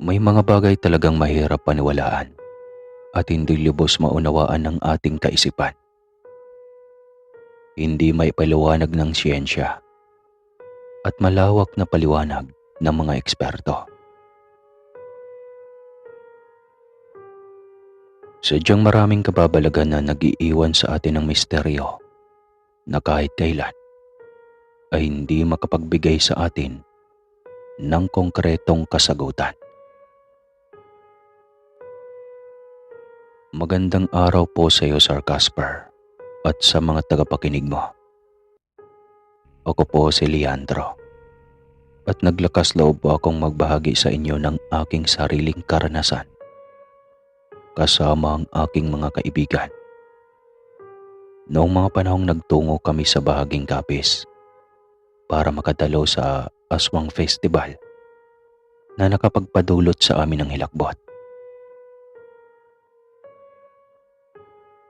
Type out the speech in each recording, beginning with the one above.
May mga bagay talagang mahirap paniwalaan at hindi lubos maunawaan ng ating kaisipan. Hindi may paliwanag ng siyensya at malawak na paliwanag ng mga eksperto. Sadyang maraming kababalagan na nag-iiwan sa atin ng misteryo na kahit kailan ay hindi makapagbigay sa atin ng konkretong kasagutan. Magandang araw po sa iyo, Sir Casper, at sa mga tagapakinig mo. Ako po si Leandro, at naglakas loob po akong magbahagi sa inyo ng aking sariling karanasan kasama ang aking mga kaibigan. Noong mga panahong nagtungo kami sa bahaging Capiz para makadalo sa Aswang Festival na nakapagpadulot sa amin ng hilakbot.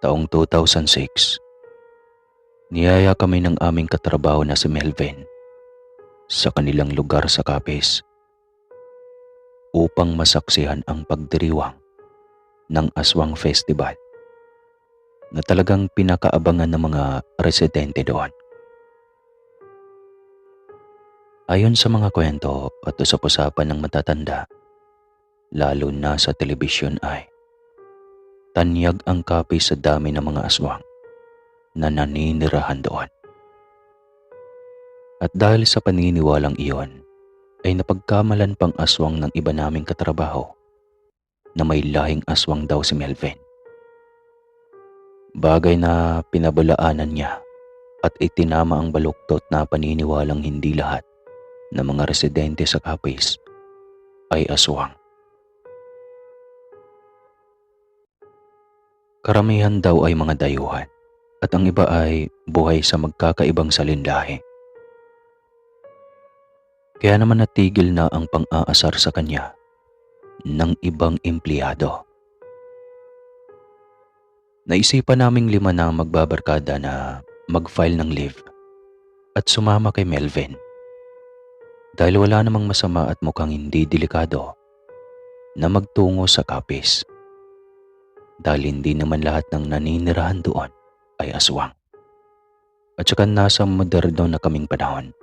Taong 2006, niyaya kami ng aming katrabaho na si Melvin sa kanilang lugar sa Capiz upang masaksihan ang pagdiriwang ng Aswang Festival na talagang pinakaabangan ng mga residente doon. Ayon sa mga kwento at usap-usapan ng matatanda, lalo na sa telebisyon ay tanyag ang Capiz sa dami ng mga aswang na naninirahan doon. At dahil sa paniniwalang iyon, ay napagkamalan pang aswang ng iba naming katrabaho na may lahing aswang daw si Melvin. Bagay na pinabulaanan niya at itinama ang baluktot na paniniwalang hindi lahat ng mga residente sa Capiz ay aswang. Karamihan daw ay mga dayuhan at ang iba ay buhay sa magkakaibang salinlahi. Kaya naman natigil na ang pang-aasar sa kanya ng ibang empleyado. Naisipan naming 5 na magbabarkada na mag-file ng leave at sumama kay Melvin dahil wala namang masama at mukhang hindi delikado na magtungo sa Capiz dahil hindi naman lahat ng naninirahan doon ay aswang. At saka nasa moderno na kaming panahon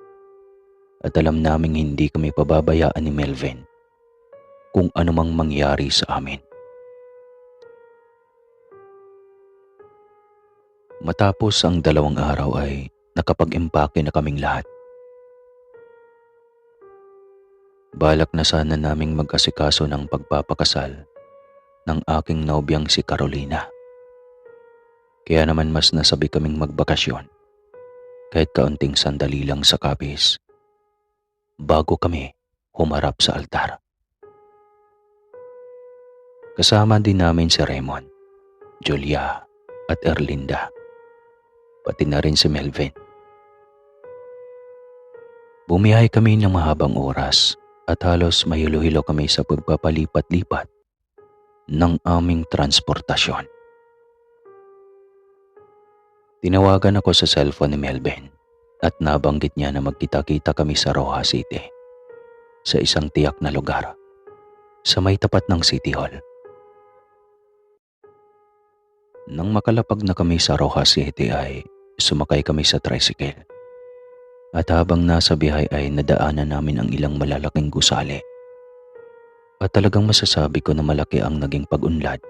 at alam naming hindi kami pababayaan ni Melvin kung anumang mangyari sa amin. Matapos ang 2 araw ay nakapag-impake na kaming lahat. Balak na sana naming mag-asikaso ng pagpapakasal ng aking nobyang si Carolina. Kaya naman mas nasabi kaming magbakasyon kahit kaunting sandali lang sa Capiz bago kami humarap sa altar. Kasama din namin si Raymond, Julia at Erlinda, pati na rin si Melvin. Bumiyahe kami ng mahabang oras at halos mahilo-hilo kami sa pagpapalipat-lipat ng aming transportasyon. Tinawagan ako sa cellphone ni Melvin at nabanggit niya na magkita-kita kami sa Rojas City, sa isang tiyak na lugar sa may tapat ng City Hall. Nang makalapag na kami sa Rojas City ay sumakay kami sa tricycle. At habang nasa biyahe ay nadaanan namin ang ilang malalaking gusali. At talagang masasabi ko na malaki ang naging pag-unlad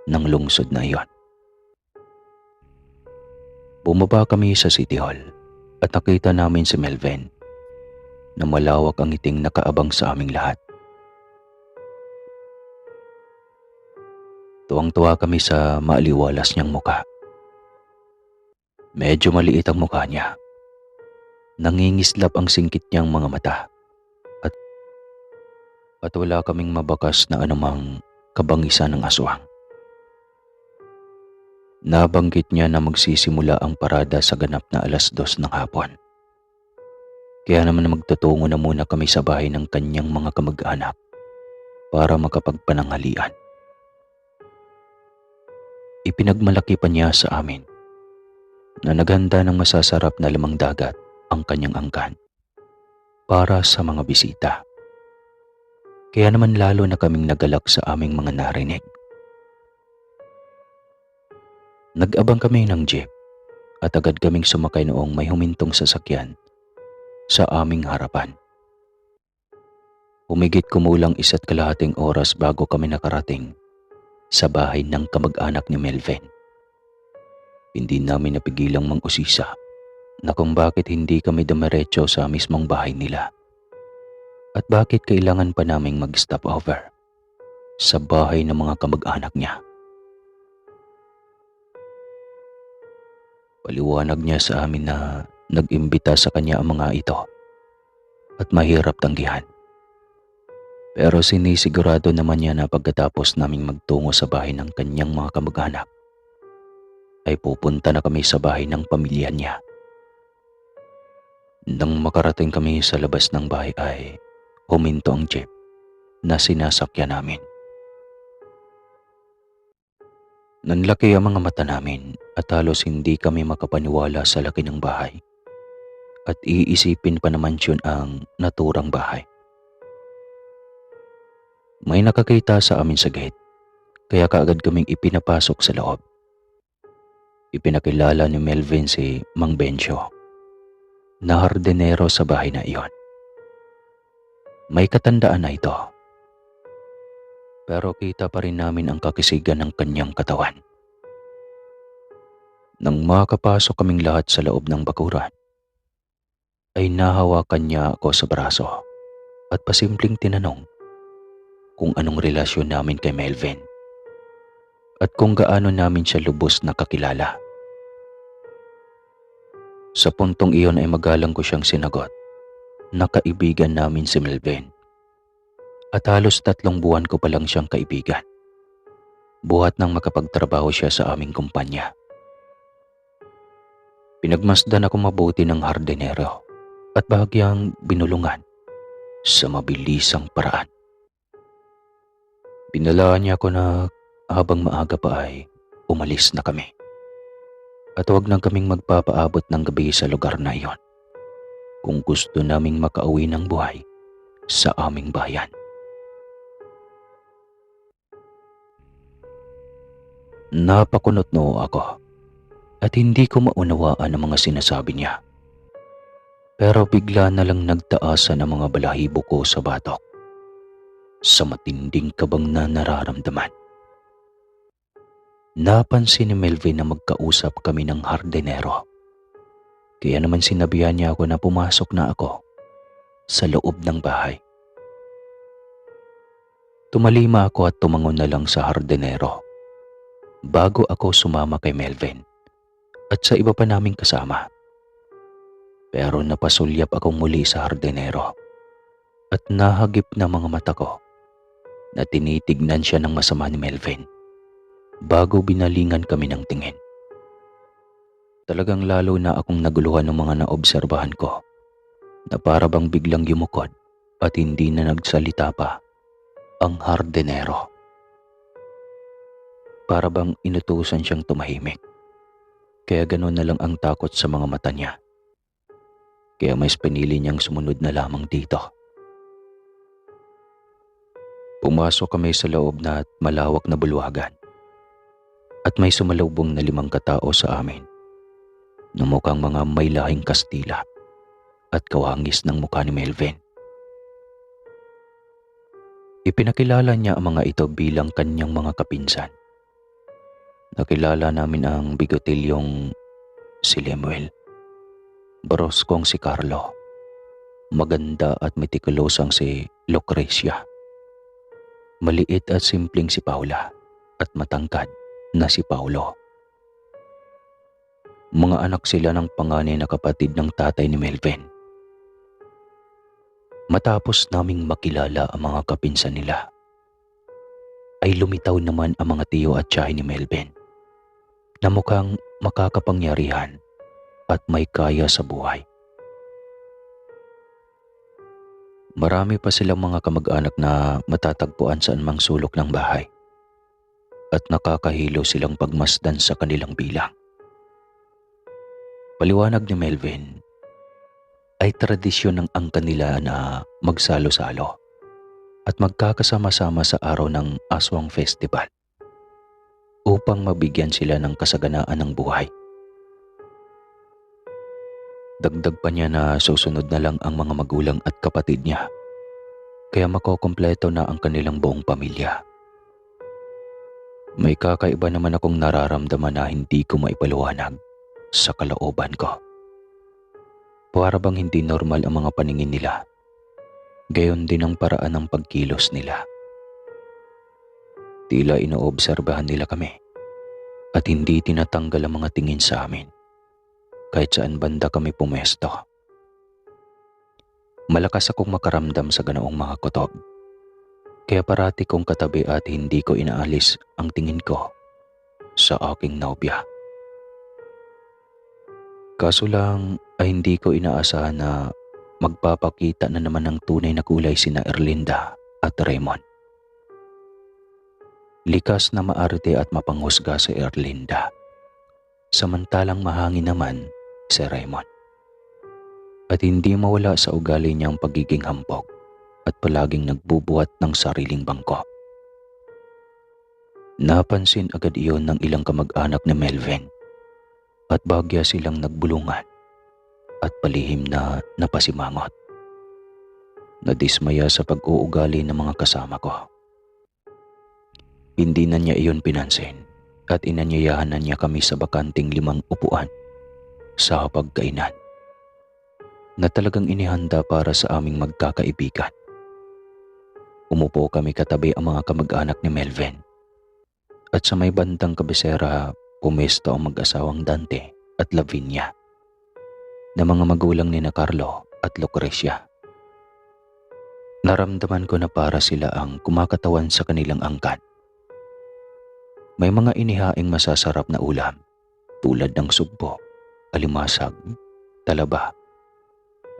ng lungsod na iyon. Bumaba kami sa City Hall at nakita namin si Melvin na malawak ang ngiting nakaabang sa aming lahat. Tuwang-tuwa kami sa maaliwalas niyang muka. Medyo maliit ang mukha niya. Nangingislap ang singkit niyang mga mata at wala kaming mabakas na anumang kabangisa ng aswang. Nabanggit niya na magsisimula ang parada sa ganap na 2:00 ng hapon. Kaya naman magtutungo na muna kami sa bahay ng kanyang mga kamag-anak para makapagpananghalian. Ipinagmalaki pa niya sa amin na naghanda ng masasarap na lamang dagat ang kanyang angkan para sa mga bisita. Kaya naman lalo na kaming nagalak sa aming mga narinig. Nag-abang kami ng jeep at agad kaming sumakay noong may humintong sasakyan sa aming harapan. Humigit kumulang 1.5 oras bago kami nakarating sa bahay ng kamag-anak ni Melvin. Hindi namin napigilang mang-usisa na kung bakit hindi kami dumiretso sa mismong bahay nila at bakit kailangan pa naming mag-stop over sa bahay ng mga kamag-anak niya. Paliwanag niya sa amin na nag-imbita sa kanya ang mga ito at mahirap tanggihan. Pero sinisigurado naman niya na pagkatapos naming magtungo sa bahay ng kanyang mga kamag-anak, ay pupunta na kami sa bahay ng pamilya niya. Nang makarating kami sa labas ng bahay ay huminto ang jeep na sinasakyan namin. Nanlaki ang mga mata namin at halos hindi kami makapaniwala sa laki ng bahay. At iisipin pa naman yun ang naturang bahay. May nakakita sa amin sa gate, kaya kaagad kaming ipinapasok sa loob. Ipinakilala ni Melvin si Mang Bencio, na hardinero sa bahay na iyon. May katandaan na ito, pero kita pa rin namin ang kakisigan ng kanyang katawan. Nang makapasok kaming lahat sa loob ng bakuran, ay nahawakan niya ako sa braso at pasimpleng tinanong kung anong relasyon namin kay Melvin at kung gaano namin siya lubos na kakilala. Sa puntong iyon ay magalang ko siyang sinagot na kaibigan namin si Melvin at halos 3 buwan ko pa lang siyang kaibigan, buhat nang makapagtrabaho siya sa aming kumpanya. Pinagmasdan ako mabuti ng hardinero at bahagyang binulungan sa mabilisang paraan. Binalaan niya ako na habang maaga pa ay umalis na kami at huwag nang kaming magpapaabot ng gabi sa lugar na iyon kung gusto naming makauwi ng buhay sa aming bayan. Napakunot noo ako at hindi ko maunawaan ang mga sinasabi niya. Pero bigla na lang nagtaasan ang mga balahibo ko sa batok sa matinding kabang na nararamdaman. Napansin ni Melvin na magkausap kami ng hardinero. Kaya naman sinabihan niya ako na pumasok na ako sa loob ng bahay. Tumalima ako at tumangon na lang sa hardinero bago ako sumama kay Melvin at sa iba pa naming kasama. Pero napasulyap akong muli sa hardinero at nahagip na mga mata ko na tinitignan siya ng masama ni Melvin bago binalingan kami ng tingin. Talagang lalo na akong naguluhan ng mga naobserbahan ko na para bang biglang yumukod at hindi na nagsalita pa ang hardinero. Para bang inutusan siyang tumahimik, kaya gano'n na lang ang takot sa mga mata niya. Kaya mas pinili niyang sumunod na lamang dito. Pumasok kami sa loob na malawak na bulwagan at may sumalubong na 5 katao sa amin na mukhang mga may lahing Kastila at kawangis ng mukha ni Melvin. Ipinakilala niya ang mga ito bilang kanyang mga kapinsan. Nakilala namin ang bigotilyong si Lemuel, baroskong si Carlo, maganda at metikulosang si Lucrecia, maliit at simpleng si Paula at matangkad na si Paulo. Mga anak sila ng panganay na kapatid ng tatay ni Melvin. Matapos naming makilala ang mga kapinsan nila, ay lumitaw naman ang mga tiyo at tiyahin ni Melvin na mukhang makakapangyarihan at may kaya sa buhay. Marami pa silang mga kamag-anak na matatagpuan sa anumang sulok ng bahay at nakakahilo silang pagmasdan sa kanilang bilang. Paliwanag ni Melvin, ay tradisyon ng angkan nila na magsalo-salo at magkakasama-sama sa araw ng Aswang Festival upang mabigyan sila ng kasaganaan ng buhay. Dagdag pa niya na susunod na lang ang mga magulang at kapatid niya, kaya makokompleto na ang kanilang buong pamilya. May kakaiba naman akong nararamdaman na hindi ko maipaliwanag sa kalooban ko. Para bang hindi normal ang mga paningin nila, gayon din ang paraan ng pagkilos nila. Tila inoobserbahan nila kami at hindi tinatanggal ang mga tingin sa amin kahit saan banda kami pumesto. Malakas akong makaramdam sa ganoong mga kutob, kaya parati kong katabi at hindi ko inaalis ang tingin ko sa aking nobya. Kaso lang ay hindi ko inaasahan na magpapakita na naman ng tunay na kulay sina Erlinda at Raymond. Likas na maarte at mapanghusga si Erlinda, samantalang mahangin naman si Raymond. At hindi mawala sa ugali niya ang pagiging hampog at palaging nagbubuhat ng sariling bangko. Napansin agad iyon ng ilang kamag-anak ni Melvin at bagya silang nagbulungan at palihim na napasimangot. Nadismaya sa pag-uugali ng mga kasama ko. Hindi na niya iyon pinansin at inanyayahan na niya kami sa bakanting 5 upuan sa pagkainan na talagang inihanda para sa aming magkakaibigan. Umupo kami katabi ang mga kamag-anak ni Melvin at sa may bandang kabisera pumesto ang mag-asawang Dante at Lavinia na mga magulang ni na Carlo at Lucrecia. Naramdaman ko na para sila ang kumakatawan sa kanilang angkan. May mga inihaing masasarap na ulam tulad ng sugpo, alimasag, talaba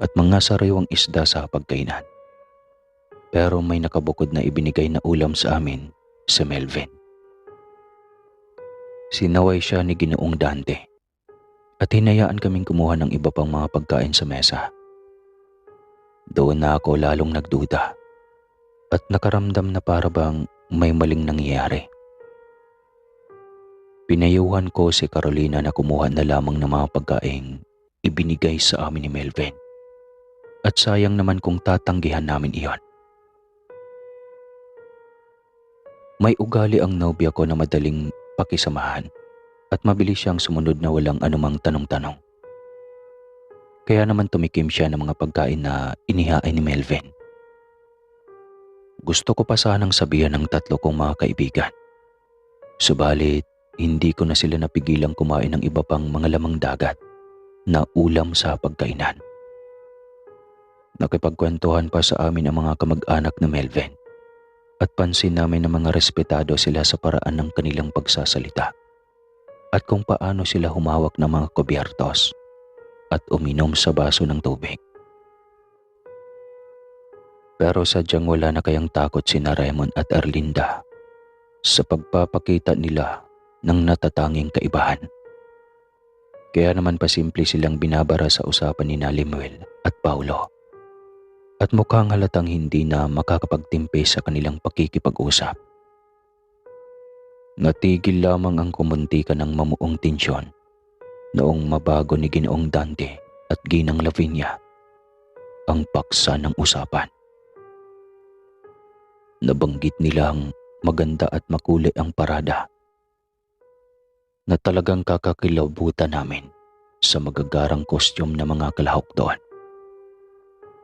at mga sariwang isda sa pagkainan. Pero may nakabukod na ibinigay na ulam sa amin si Melvin. Sinaway siya ni Ginoong Dante at hinayaan kaming kumuha ng iba pang mga pagkain sa mesa. Doon na ako lalong nagduda at nakaramdam na para bang may maling nangyayari. Pinayuhan ko si Carolina na kumuha na lamang ng mga pagkain ibinigay sa amin ni Melvin. At sayang naman kung tatanggihan namin iyon. May ugali ang nobya ko na madaling pakisamahan at mabilis siyang sumunod na walang anumang tanong-tanong. Kaya naman tumikim siya ng mga pagkain na inihain ni Melvin. Gusto ko pa sanang sabihan ng 3 kong mga kaibigan. Subalit, hindi ko na sila napigilang kumain ng iba pang mga lamang dagat na ulam sa pagkainan. Nakipagkwentuhan pa sa amin ang mga kamag-anak na Melvin at pansin namin na mga respetado sila sa paraan ng kanilang pagsasalita at kung paano sila humawak ng mga kubyertos at uminom sa baso ng tubig. Pero sadyang wala na kayang takot sina Raymond at Erlinda sa pagpapakita nila ng natatanging kaibahan. Kaya naman pasimple silang binabara sa usapan ni Lemuel at Paulo. At mukhang halatang hindi na makakapagtimpi sa kanilang pakikipag-usap. Natigil lamang ang kumuntika ng mamuong tensyon noong mabago ni Ginoong Dante at Ginang Lavinia ang paksa ng usapan. Nabanggit nilang maganda at makulay ang parada na talagang kakakilabutan namin sa magagarang kostyum ng mga kalahok doon.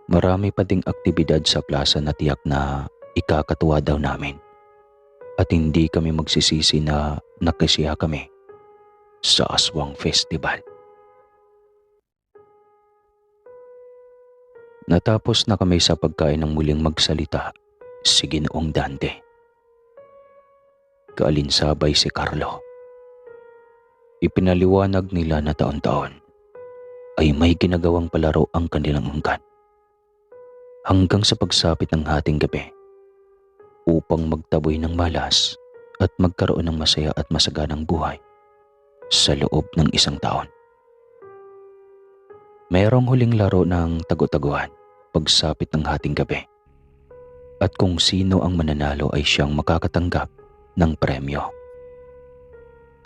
Marami pa ding aktibidad sa plaza na tiyak na ikakatuwa daw namin at hindi kami magsisisi na nakisiya kami sa Aswang Festival. Natapos na kami sa pagkain ng muling magsalita si Ginoong Dante. Kaalinsabay si Carlo. Ipinaliwanag nila na taon-taon ay may ginagawang palaro ang kanilang angkan hanggang sa pagsapit ng hating gabi upang magtaboy ng malas at magkaroon ng masaya at masaganang buhay sa loob ng 1 taon. Mayroong huling laro ng tagu-taguan pagsapit ng hating gabi at kung sino ang mananalo ay siyang makakatanggap ng premyo.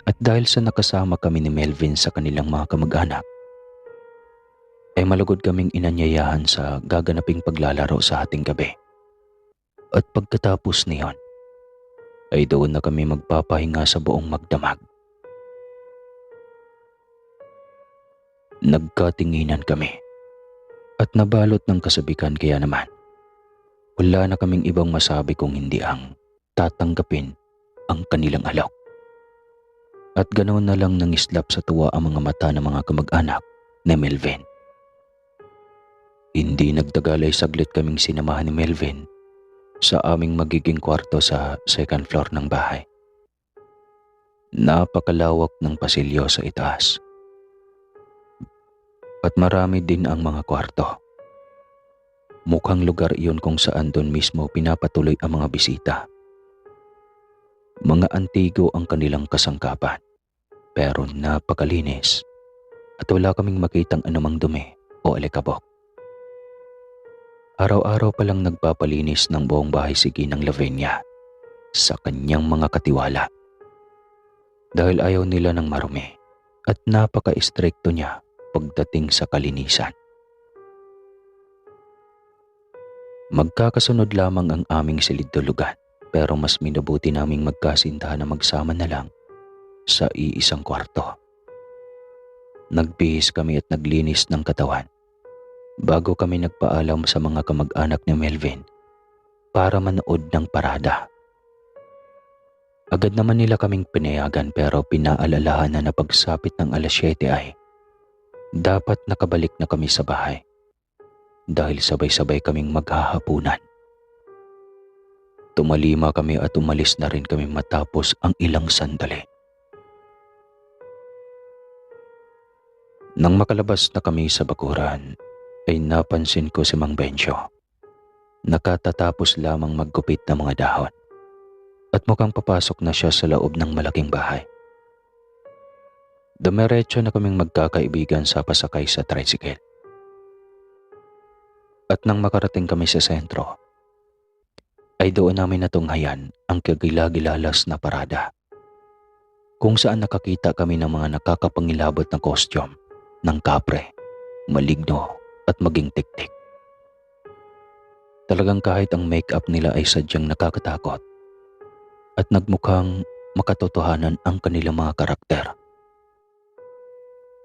At dahil sa nakasama kami ni Melvin sa kanilang mga kamag-anak, ay malugod kaming inanyayahan sa gaganaping paglalaro sa ating gabi. At pagkatapos niyon, ay doon na kami magpapahinga sa buong magdamag. Nagkatinginan kami at nabalot ng kasabikan, kaya naman wala na kaming ibang masabi kung hindi ang tatanggapin ang kanilang alok. At ganoon na lang nangislap sa tuwa ang mga mata ng mga kamag-anak ni Melvin. Hindi nagtagal ay saglit kaming sinamahan ni Melvin sa aming magiging kwarto sa second floor ng bahay. Napakalawak ng pasilyo sa itaas. At marami din ang mga kwarto. Mukhang lugar iyon kung saan doon mismo pinapatuloy ang mga bisita. Mga antigo ang kanilang kasangkapan, pero napakalinis at wala kaming makitang anumang dumi o alikabok. Araw-araw palang nagpapalinis ng buong bahay si Ginang Lavenia sa kanyang mga katiwala. Dahil ayaw nila ng marumi at napaka-istrikto niya pagdating sa kalinisan. Magkakasunod lamang ang aming silid-tulugan, pero mas minabuti naming magkasintahan na magsama na lang sa iisang kwarto. Nagbihis kami at naglinis ng katawan bago kami nagpaalam sa mga kamag-anak ni Melvin para manood ng parada. Agad naman nila kaming pinayagan, pero pinaalalahan na pagsapit ng alas 7 ay dapat nakabalik na kami sa bahay dahil sabay-sabay kaming maghahapunan. Tumalima kami at umalis na rin kami matapos ang ilang sandali. Nang makalabas na kami sa bakuran, ay napansin ko si Mang Bencio. Nakatatapos lamang maggupit ng mga dahon at mukhang papasok na siya sa loob ng malaking bahay. Dumiretso na kaming magkakaibigan sa pasakay sa tricycle. At nang makarating kami sa sentro, ay doon namin natunghayan ang kagilagilalas na parada, kung saan nakakita kami ng mga nakakapangilabot na kostyum ng kapre, maligno at maging tiktik. Talagang kahit ang make-up nila ay sadyang nakakatakot at nagmukhang makatotohanan ang kanilang mga karakter.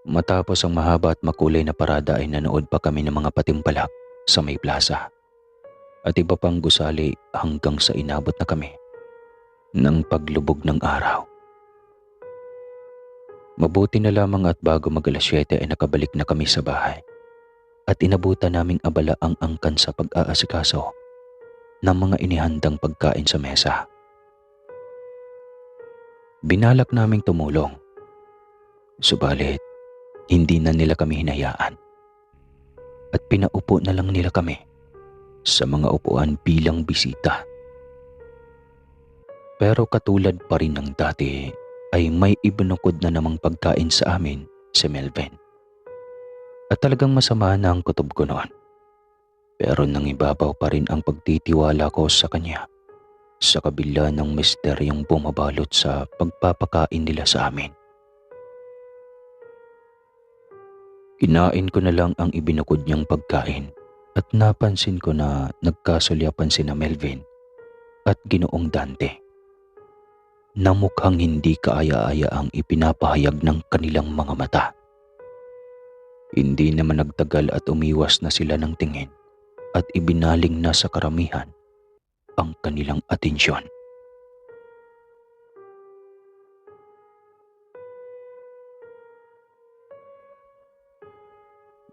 Matapos ang mahaba at makulay na parada ay nanood pa kami ng mga patimpalak sa may plaza at iba pang gusali hanggang sa inabot na kami ng paglubog ng araw. Mabuti na lamang at bago mag-alas 7 ay nakabalik na kami sa bahay at inabutan naming abala ang angkan sa pag-aasikaso ng mga inihandang pagkain sa mesa. Binalak naming tumulong, subalit hindi na nila kami hinayaan at pinaupo na lang nila kami sa mga upuan bilang bisita. Pero katulad pa rin ng dati ay may ibinukod na namang pagkain sa amin si Melvin. At talagang masama na ang kutob ko noon. Pero nangibabaw pa rin ang pagtitiwala ko sa kanya sa kabila ng misteryong bumabalot sa pagpapakain nila sa amin. Kinain ko na lang ang ibinukod niyang pagkain at napansin ko na nagkasulyapan sina Melvin at Ginoong Dante na mukhang hindi kaaya-aya ang ipinapahayag ng kanilang mga mata. Hindi naman nagtagal at umiwas na sila ng tingin at ibinaling na sa karamihan ang kanilang atensyon.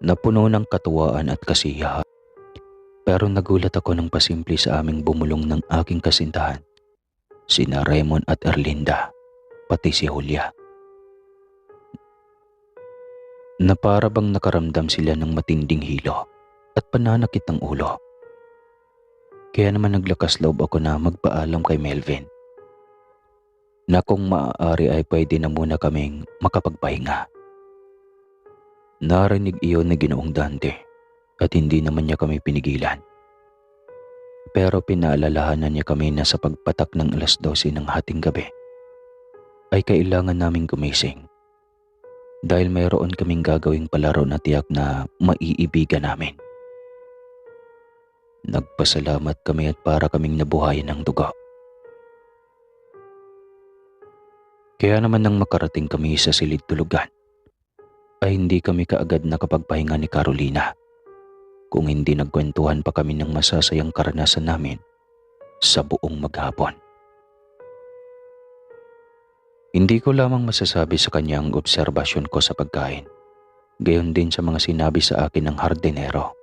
Napuno ng katuwaan at kasiyahan, pero nagulat ako ng pasimple sa aming bumulong ng aking kasintahan, sina Raymond at Erlinda, pati si Julia. Na para bang nakaramdam sila ng matinding hilo at pananakit ng ulo. Kaya naman naglakas loob ako na magpaalam kay Melvin na kung maaari ay pwede na muna kaming makapagpahinga. Narinig iyon ni Ginoong Dante at hindi naman niya kami pinigilan. Pero pinaalalahanan niya kami na sa pagpatak ng 12:00 ng hating gabi ay kailangan naming gumising dahil mayroon kaming gagawing palaro na tiyak na maiibigan namin. Nagpasalamat kami at para kaming nabuhayan ng dugo. Kaya naman nang makarating kami sa silid tulugan, ay hindi kami kaagad nakapagpahinga ni Carolina, kung hindi nagkwentuhan pa kami ng masasayang karanasan namin sa buong maghapon. Hindi ko lamang masasabi sa kanya ang obserbasyon ko sa pagkain, gayon din sa mga sinabi sa akin ng hardinero.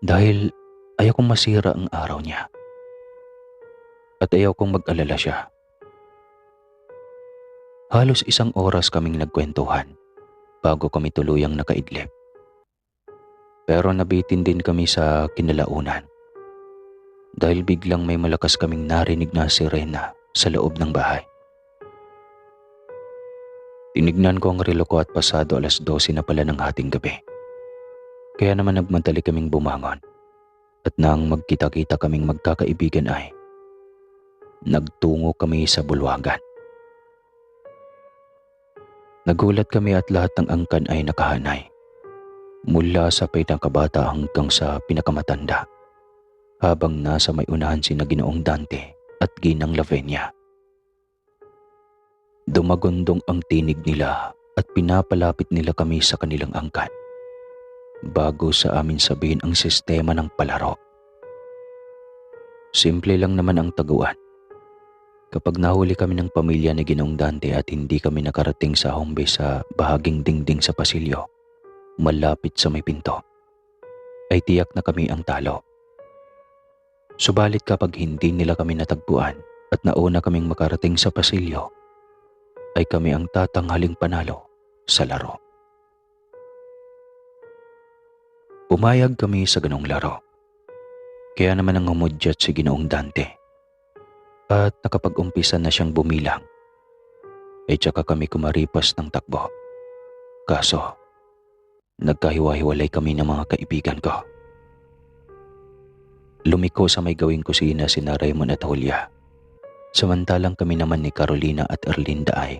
Dahil ayaw kong masira ang araw niya at ayaw kong mag-alala siya. Halos 1 oras kaming nagkwentuhan bago kami tuluyang nakaidlip. Pero nabitin din kami sa kinalaunan dahil biglang may malakas kaming narinig na sirena sa loob ng bahay. Tinignan ko ang relo ko at pasado 12:00 na pala ng hating gabi. Kaya naman nagmadali kaming bumangon at nang magkita-kita kaming magkakaibigan ay nagtungo kami sa bulwagan. Nagulat kami at lahat ng angkan ay nakahanay, mula sa pinakabata hanggang sa pinakamatanda, habang nasa may unahan sina Ginoong Dante at Ginang Lavenia. Dumagundong ang tinig nila at pinapalapit nila kami sa kanilang angkan bago sa amin sabihin ang sistema ng palaro. Simple lang naman ang taguan. Kapag nahuli kami ng pamilya ni Ginoong Dante at hindi kami nakarating sa home base sa bahaging dingding sa pasilyo, malapit sa may pinto, ay tiyak na kami ang talo. Subalit kapag hindi nila kami natagpuan at nauna kaming makarating sa pasilyo, ay kami ang tatanghaling panalo sa laro. Pumayag kami sa ganong laro. Kaya naman ang humudyat si Ginoong Dante. At nakapag-umpisa na siyang bumilang, ay tsaka kami kumaripas ng takbo. Kaso, nagkahiwa-hiwalay kami ng mga kaibigan ko. Lumiko sa may gawing kusina sina Raymond at Julia. Samantalang kami naman ni Carolina at Erlinda ay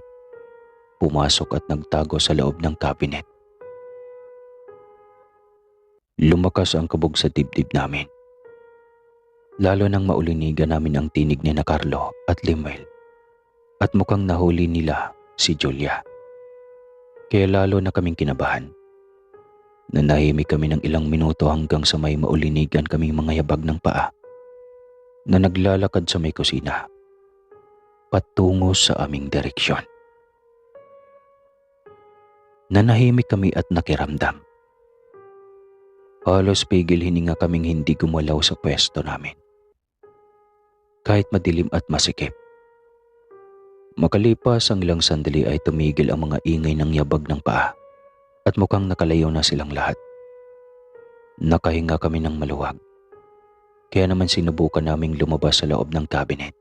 pumasok at nagtago sa loob ng cabinet. Lumakas ang kabog sa dibdib namin. Lalo nang maulinigan namin ang tinig ni na Carlo at Limuel at mukhang nahuli nila si Julia. Kaya lalo na kaming kinabahan. Nanahimik kami ng ilang minuto hanggang sa may maulinigan kaming mga yabag ng paa na naglalakad sa may kusina patungo sa aming direksyon. Nanahimik kami at nakiramdam. Halos pigil hininga kaming hindi gumalaw sa pwesto namin, kahit madilim at masikip. Makalipas ang ilang sandali ay tumigil ang mga ingay ng yabag ng paa at mukhang nakalayo na silang lahat. Nakahinga kami ng maluwag, kaya naman sinubukan naming lumabas sa loob ng cabinet.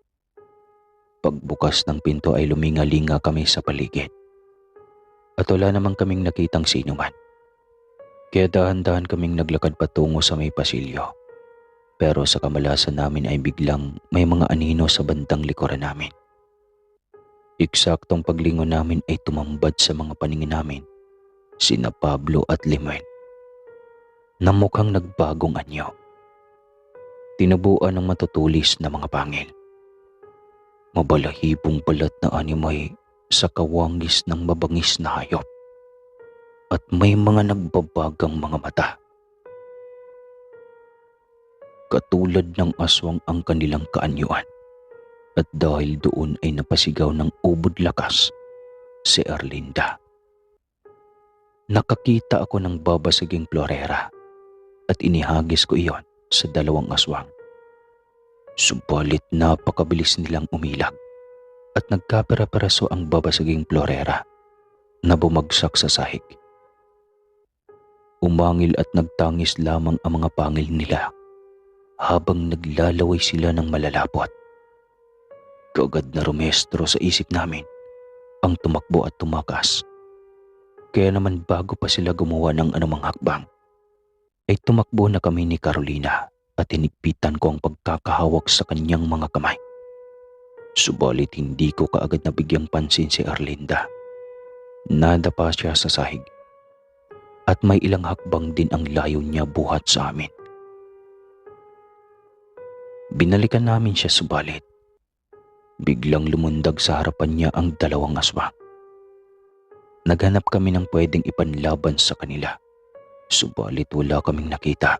Pagbukas ng pinto ay luminga-linga kami sa paligid at wala namang kaming nakitang sino man. Kaya dahan-dahan kaming naglakad patungo sa may pasilyo. Pero sa kamalasan namin ay biglang may mga anino sa bandang likuran namin. Eksaktong paglingon namin ay tumambad sa mga paningin namin sina Pablo at Limuel na mukhang nagbagong anyo. Tinubuan ng matutulis na mga pangil. Mabalahibong balat na animay sa kawangis ng mabangis na hayop. At may mga nagbabagang mga mata. Katulad ng aswang ang kanilang kaanyuan. At dahil doon ay napasigaw ng ubod lakas si Erlinda. Nakakita ako ng babasaging florera at inihagis ko iyon sa 2 aswang. Subalit napakabilis nilang umilag at nagkapera-peraso ang babasaging florera na bumagsak sa sahig. Umangil at nagtangis lamang ang mga pangil nila habang naglalaway sila ng malalapot. Kaagad na rumestro sa isip namin ang tumakbo at tumakas. Kaya naman bago pa sila gumawa ng anumang hakbang, ay tumakbo na kami ni Carolina at hinigpitan ko ang pagkakahawak sa kanyang mga kamay. Subalit hindi ko kaagad nabigyang pansin si Erlinda. Nadapa siya sa sahig at may ilang hakbang din ang layo niya buhat sa amin. Binalikan namin siya subalit biglang lumundag sa harapan niya ang dalawang aswang. Naghanap kami ng pwedeng ipanlaban sa kanila, subalit wala kaming nakita.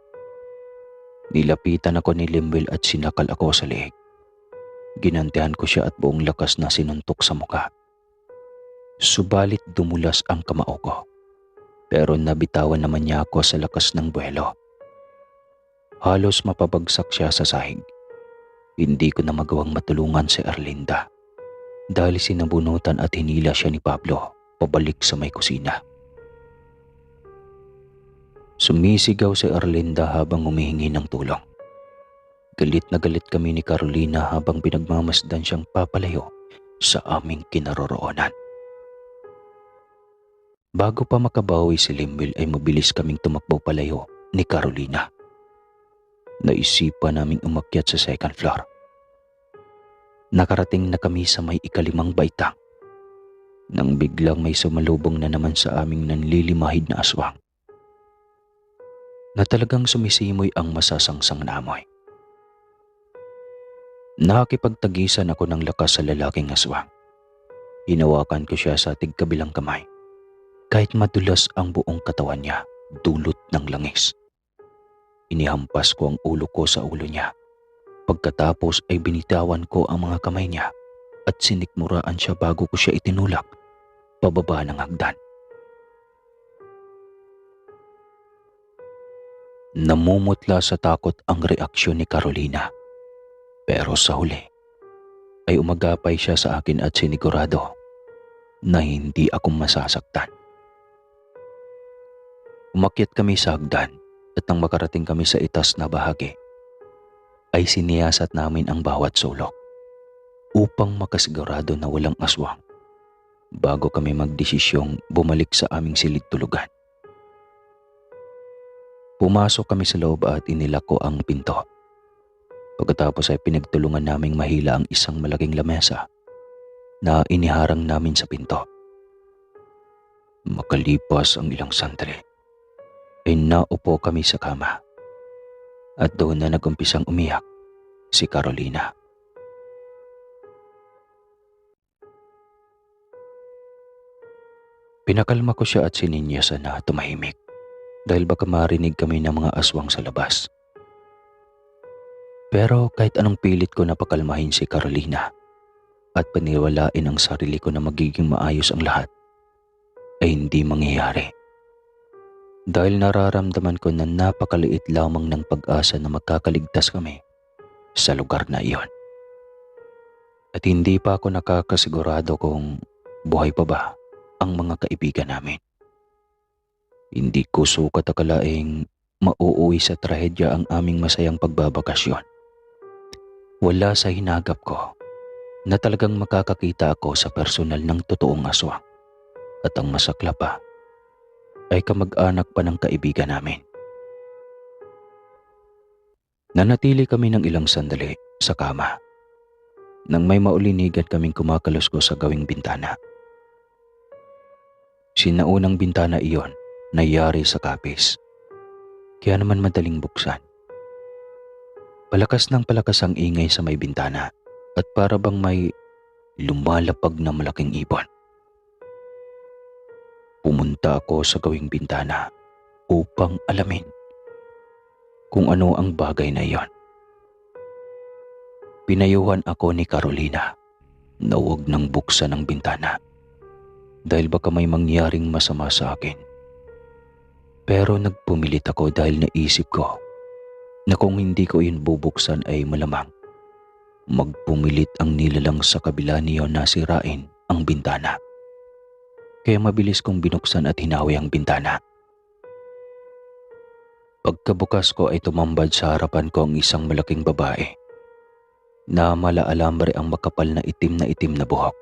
Nilapitan ako ni Limwell at sinakal ako sa leeg. Ginantihan ko siya at buong lakas na sinuntok sa muka. Subalit dumulas ang kamao ko, pero nabitawan naman niya ako sa lakas ng buwelo. Halos mapabagsak siya sa sahig. Hindi ko na magawang matulungan si Erlinda dahil sinabunutan at hinila siya ni Pablo pabalik sa may kusina. Sumisigaw si Erlinda habang humihingi ng tulong. Galit na galit kami ni Carolina habang pinagmamasdan siyang papalayo sa aming kinaroroonan. Bago pa makabawi si Limwell ay mabilis kaming tumakbo palayo ni Carolina. Naisipan naming umakyat sa second floor. Nakarating na kami sa may ikalimang baitang nang biglang may sumalubong na naman sa aming nanlilimahid na aswang na talagang sumisimoy ang masasangsang na amoy. Nakikipagtagisan ako ng lakas sa lalaking aswang. Hinawakan ko siya sa tigkabilang kamay kahit madulas ang buong katawan niya dulot ng langis. Inihampas ko ang ulo ko sa ulo niya. Pagkatapos ay binitawan ko ang mga kamay niya at sinikmuraan siya bago ko siya itinulak pababa ng hagdan. Namumutla sa takot ang reaksyon ni Carolina. Pero sa huli ay umagapay siya sa akin at sinigurado na hindi ako masasaktan. Umakyat kami sa hagdan at nang makarating kami sa itas na bahagi ay siniyasat namin ang bawat sulok upang makasigurado na walang aswang bago kami magdesisyong bumalik sa aming silid tulugan. Pumasok kami sa loob at inilak ko ang pinto. Pagkatapos ay pinagtulungan naming mahila ang isang malaking lamesa na iniharang namin sa pinto. Makalipas ang ilang sandali ay naupo kami sa kama at doon na nagumpisang umiyak si Carolina. Pinakalma ko siya at sininyasan na tumahimik dahil baka marinig kami ng mga aswang sa labas. Pero kahit anong pilit ko na pakalmahin si Carolina at paniwalain ang sarili ko na magiging maayos ang lahat, ay hindi mangyayari. Dahil nararamdaman ko na napakaliit lamang ng pag-asa na magkakaligtas kami sa lugar na iyon. At hindi pa ako nakakasigurado kung buhay pa ba ang mga kaibigan namin. Hindi ko sukat akalaing mauuwi sa trahedya ang aming masayang pagbabakasyon. Wala sa hinagap ko na talagang makakakita ako sa personal ng totoong aswang. At ang masakla pa ay kamag-anak pa ng kaibigan namin. Nanatili kami ng ilang sandali sa kama nang may maulinigan kaming kumakalusko sa gawing bintana. Sinaunang bintana iyon na yari sa kapis, kaya naman madaling buksan. Palakas ng palakas ang ingay sa may bintana at para bang may lumalapag na malaking ibon. Pumunta ako sa gawing bintana upang alamin kung ano ang bagay na iyon. Pinayuhan ako ni Carolina na huwag nang buksan ang bintana dahil baka may mangyaring masama sa akin. Pero nagpumilit ako dahil naisip ko na kung hindi ko iyon bubuksan ay malamang magpumilit ang nilalang sa kabila niyo na sirain ang bintana. Kaya mabilis kong binuksan at hinawi ang bintana. Pagkabukas ko ay tumambad sa harapan ko ang isang malaking babae na malaalambre ang makapal na itim na buhok.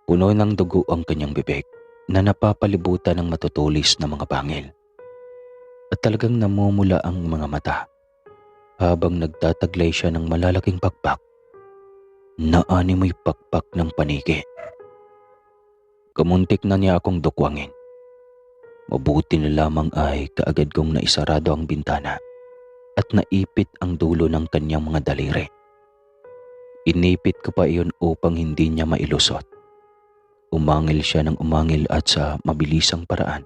Puno ng dugo ang kanyang bibig na napapalibutan ng matutulis na mga pangil. at talagang namumula ang mga mata habang nagtataglay siya ng malalaking pakpak na animoy pakpak ng paniki. Kamuntik na niya akong dukwangin. Mabuti na lamang ay kaagad kong naisarado ang bintana at naipit ang dulo ng kanyang mga daliri. Inipit ko pa iyon upang hindi niya mailusot. Umangil siya ng umangil at sa mabilisang paraan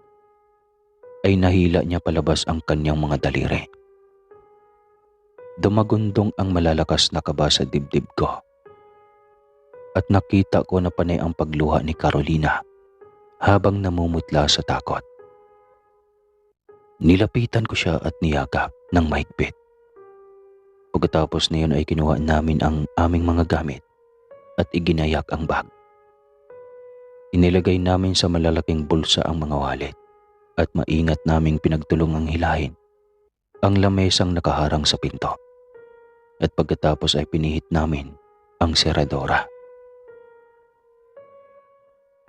ay nahila niya palabas ang kanyang mga daliri. Dumagundong ang malalakas na kaba sa dibdib ko at nakita ko na panay ang pagluha ni Carolina habang namumutla sa takot. Nilapitan ko siya at niyakap ng mahigpit. Pagkatapos na yun ay kinuha namin ang aming mga gamit at iginayak ang bag. Inilagay namin sa malalaking bulsa ang mga wallet at maingat naming pinagtulungang hilahin ang lamesang nakaharang sa pinto. At pagkatapos ay pinihit namin ang seradora.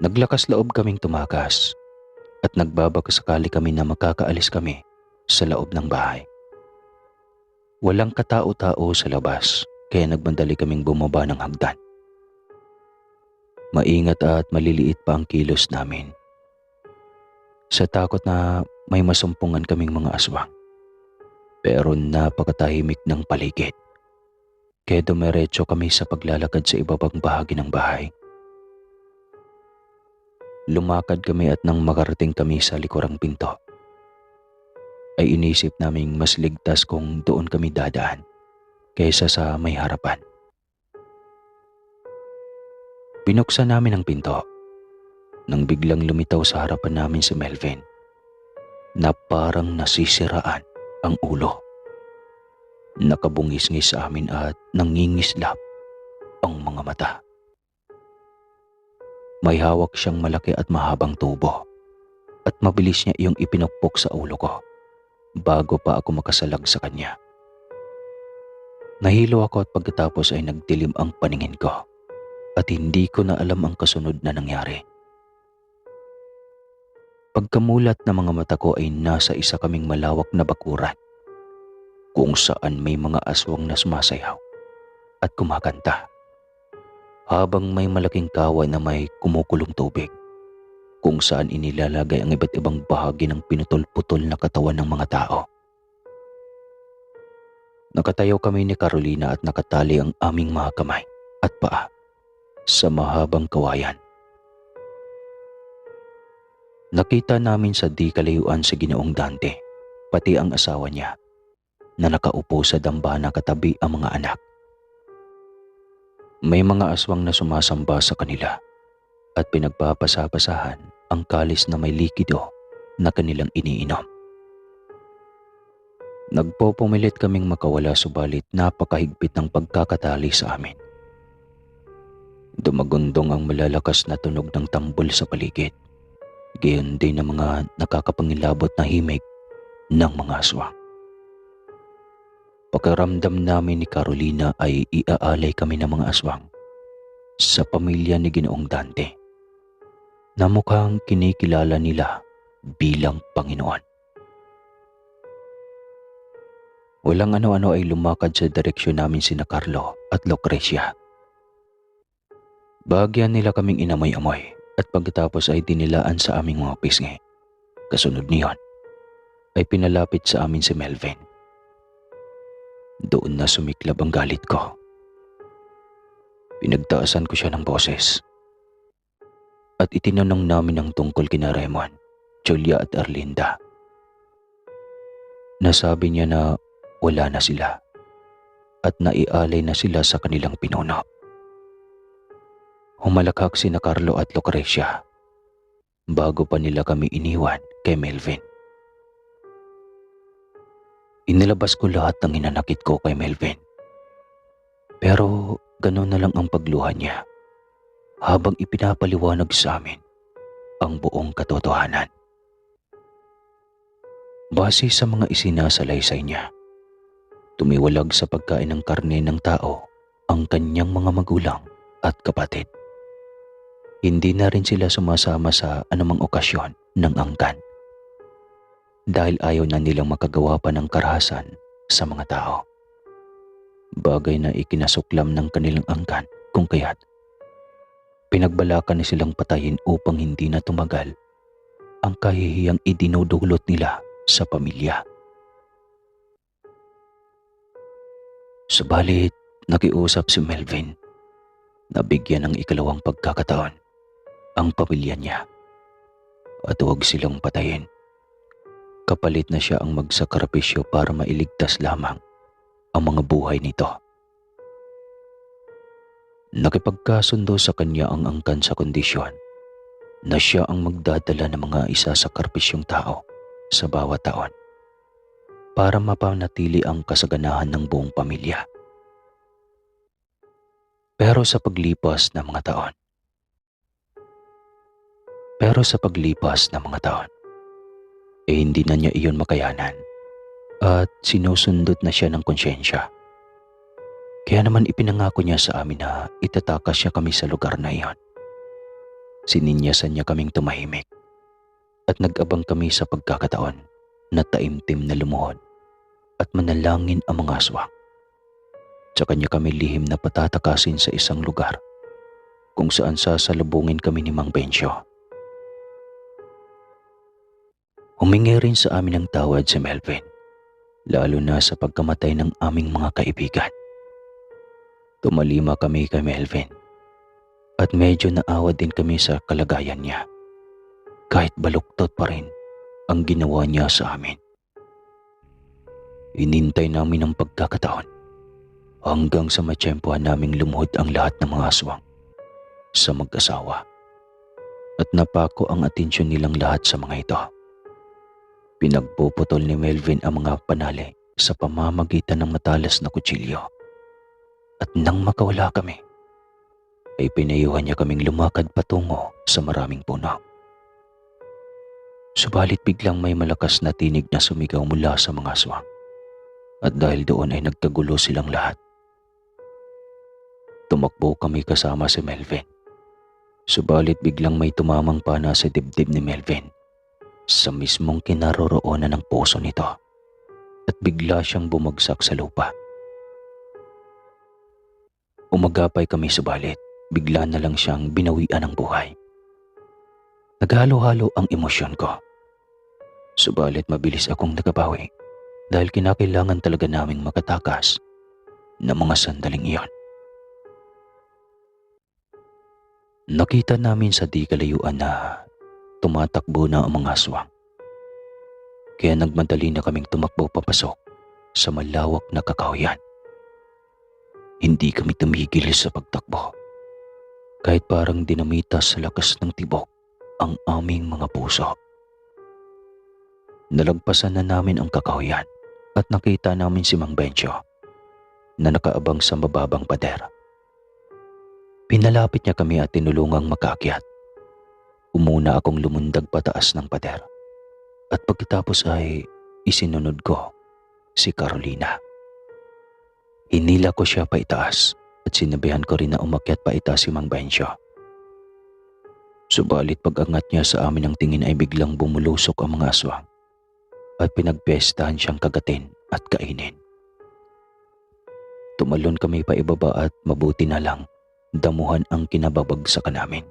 Naglakas loob kaming tumakas at nagbabakasakali kami na makakaalis kami sa loob ng bahay. Walang katao-tao sa labas kaya nagbandali kaming bumaba ng hagdan. Maingat at maliliit pa ang kilos namin. Sa takot na may masumpungan kaming mga aswang. Pero napakatahimik ng paligid. Kaya dumiretso kami sa paglalakad sa ibabang bahagi ng bahay. Lumakad kami at nang makarating kami sa likurang pinto, ay inisip naming mas ligtas kung doon kami dadaan kaysa sa may harapan. Binuksan namin ang pinto nang biglang lumitaw sa harapan namin si Melvin na parang nasisiraan ang ulo. Nakabungis-ngis sa amin at nangingislap ang mga mata. May hawak siyang malaki at mahabang tubo at mabilis niya iyong ipinukpok sa ulo ko bago pa ako makasalag sa kanya. Nahilo ako at pagkatapos ay nagdilim ang paningin ko at hindi ko na alam ang kasunod na nangyari. Pagkamulat ng mga mata ko ay nasa isa kaming malawak na bakuran kung saan may mga aswang na sumasayaw at kumakanta habang may malaking kawan na may kumukulong tubig kung saan inilalagay ang iba't ibang bahagi ng pinutol-putol na katawan ng mga tao. Nakatayo kami ni Carolina at nakatali ang aming mga kamay at paa sa mahabang kawayan. Nakita namin sa di kalayuan si Ginoong Dante, pati ang asawa niya, na nakaupo sa dambana katabi ang mga anak. May mga aswang na sumasamba sa kanila at pinagpapasapasahan ang kalis na may likido na kanilang iniinom. Nagpopumilit kaming makawala subalit napakahigpit ng pagkakatali sa amin. Dumagundong ang malalakas na tunog ng tambol sa paligid. Gayon din ang mga nakakapangilabot na himig ng mga aswang. Pakiramdam namin ni Carolina ay iaalay kami ng mga aswang sa pamilya ni Ginoong Dante na mukhang kinikilala nila bilang Panginoon. Walang ano-ano ay lumakad sa direksyon namin sina Carlo at Lucrecia. Bahagyan nila kaming inamoy-amoy at pagkatapos ay dinilaan sa aming mga pisngi. Kasunod niyon ay pinalapit sa amin si Melvin. Doon na sumiklab ang galit ko. Pinagtaasan ko siya ng boses at itinanong namin ang tungkol kina Raymond, Julia at Erlinda. Nasabi niya na wala na sila at naialay na sila sa kanilang pinuno. Humalakhak sina Carlo at Lucrecia bago pa nila kami iniwan kay Melvin. Inilabas ko lahat ng hinanakit ko kay Melvin. Pero gano'n na lang ang pagluha niya habang ipinapaliwanag sa amin ang buong katotohanan. Base sa mga isinasalaysay niya, tumiwalag sa pagkain ng karne ng tao ang kanyang mga magulang at kapatid. Hindi na rin sila sumasama sa anumang okasyon ng angkan. dahil ayaw na nilang makagawa pa ng karahasan sa mga tao. Bagay na ikinasuklam ng kanilang angkan kung kaya't pinagbalakan ni silang patayin upang hindi na tumagal ang kahihiyang idinudulot nila sa pamilya. Subalit, nakiusap si Melvin na bigyan ng ikalawang pagkakataon ang pamilya niya at huwag silang patayin. Kapalit na siya ang magsakripisyo para mailigtas lamang ang mga buhay nito. Nakipagkasundo sa kanya ang angkan sa kondisyon na siya ang magdadala ng mga isasakripisyong tao sa bawat taon para mapanatili ang kasaganahan ng buong pamilya. Pero sa paglipas ng mga taon, hindi na niya iyon makayanan at sinusundot na siya ng konsyensya. Kaya naman ipinangako niya sa amin na itatakas siya kami sa lugar na iyon. Sininyasan niya kaming tumahimik at nag-abang kami sa pagkakataon na taimtim na lumuhod at manalangin ang mga aswang. Tsaka niya kami lihim na patatakasin sa isang lugar kung saan sasalubungin kami ni Mang Bencio. Humingi rin sa amin ng tawad si Melvin, lalo na sa pagkamatay ng aming mga kaibigan. Tumalima kami kay Melvin at medyo naawa din kami sa kalagayan niya kahit baluktot pa rin ang ginawa niya sa amin. Inintay namin ang pagkakataon hanggang sa matsyempohan naming lumuhod ang lahat ng mga aswang sa mag-asawa at napako ang atensyon nilang lahat sa mga ito. Pinagpuputol ni Melvin ang mga panali sa pamamagitan ng matalas na kutsilyo at nang makawala kami ay pinayuhan niya kaming lumakad patungo sa maraming puno. Subalit biglang may malakas na tinig na sumigaw mula sa mga aswang at dahil doon ay nagkagulo silang lahat. Tumakbo kami kasama si Melvin. Subalit biglang may tumamang pana sa dibdib ni Melvin sa mismong kinaroroonan ng puso nito at bigla siyang bumagsak sa lupa. Umagapay kami subalit bigla na lang siyang binawian ng buhay. Naghalo-halo ang emosyon ko. Subalit mabilis akong nakabawi dahil kinakailangan talaga naming makatakas ng mga sandaling iyon. Nakita namin sa di kalayuan na tumatakbo na ang mga aswang. Kaya nagmadali na kaming tumakbo papasok sa malawak na kakahuyan. Hindi kami tumigil sa pagtakbo. Kahit parang dinamitas sa lakas ng tibok ang aming mga puso. Nalagpasan na namin ang kakahuyan at nakita namin si Mang Bencio na nakaabang sa mababang pader. Pinalapit niya kami at tinulungang makaakyat. Umuna akong lumundag pataas ng pader at pagkatapos ay isinunod ko si Carolina. Hinila ko siya paitaas at sinabihan ko rin na umakyat paitaas si Mang Bencio. Subalit pag-angat niya sa amin ng tingin ay biglang bumulusok ang mga aswang at pinagpiyestahan siyang kagatin at kainin. Tumalon kami pa ibaba at mabuti na lang damuhan ang kinababagsakan namin.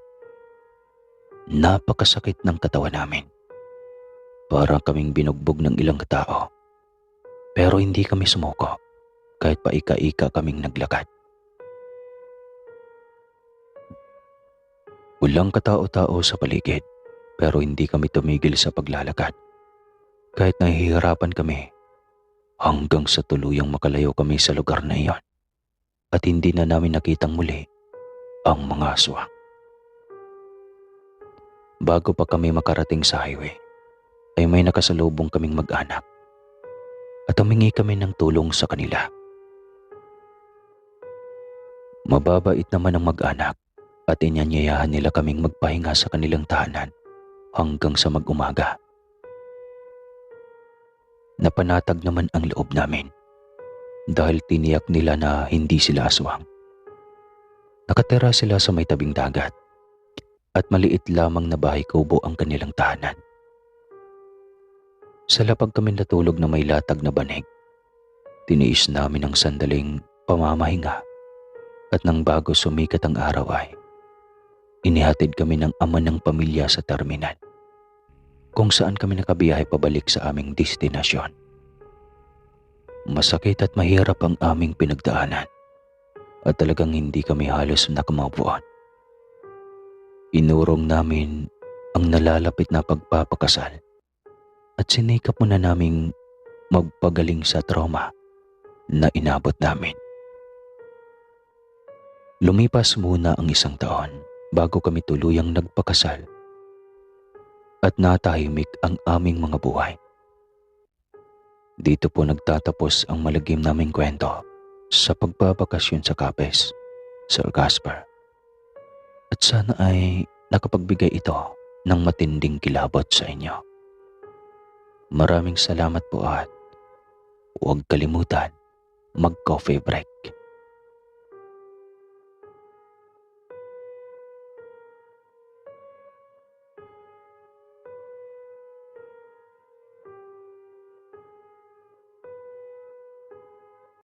Napakasakit ng katawan namin. Para kaming binugbog ng ilang tao. Pero hindi kami sumuko kahit paika-ika kaming naglakad. Walang katao-tao sa paligid pero hindi kami tumigil sa paglalakad. Kahit nahihirapan kami hanggang sa tuluyang makalayo kami sa lugar na iyon at hindi na namin nakitang muli ang mga aswang. Bago pa kami makarating sa highway ay may nakasalubong kaming mag-anak at humingi kami ng tulong sa kanila. Mababait naman ang mag-anak at inanyayahan nila kaming magpahinga sa kanilang tahanan hanggang sa mag-umaga. Napanatag naman ang loob namin dahil tiniyak nila na hindi sila aswang. Nakatira sila sa may tabing dagat at maliit lamang na bahay kubo ang kanilang tahanan. Sa lapag kami natulog na may latag na banig. Tiniis namin ang sandaling pamamahinga at nang bago sumikat ang araw ay inihatid kami ng ama ng pamilya sa terminal kung saan kami nakabiyahe pabalik sa aming destinasyon. Masakit at mahirap ang aming pinagdaanan at talagang hindi kami halos nakamove on. Inurong namin ang nalalapit na pagpapakasal at sinikap muna naming magpagaling sa trauma na inabot namin. Lumipas muna ang 1 taon bago kami tuluyang nagpakasal at natahimik ang aming mga buhay. Dito po nagtatapos ang malagim naming kwento sa pagbabakasyon sa Capiz, Sir Casper. At sana ay nakapagbigay ito ng matinding kilabot sa inyo. Maraming salamat po at huwag kalimutan mag-coffee break.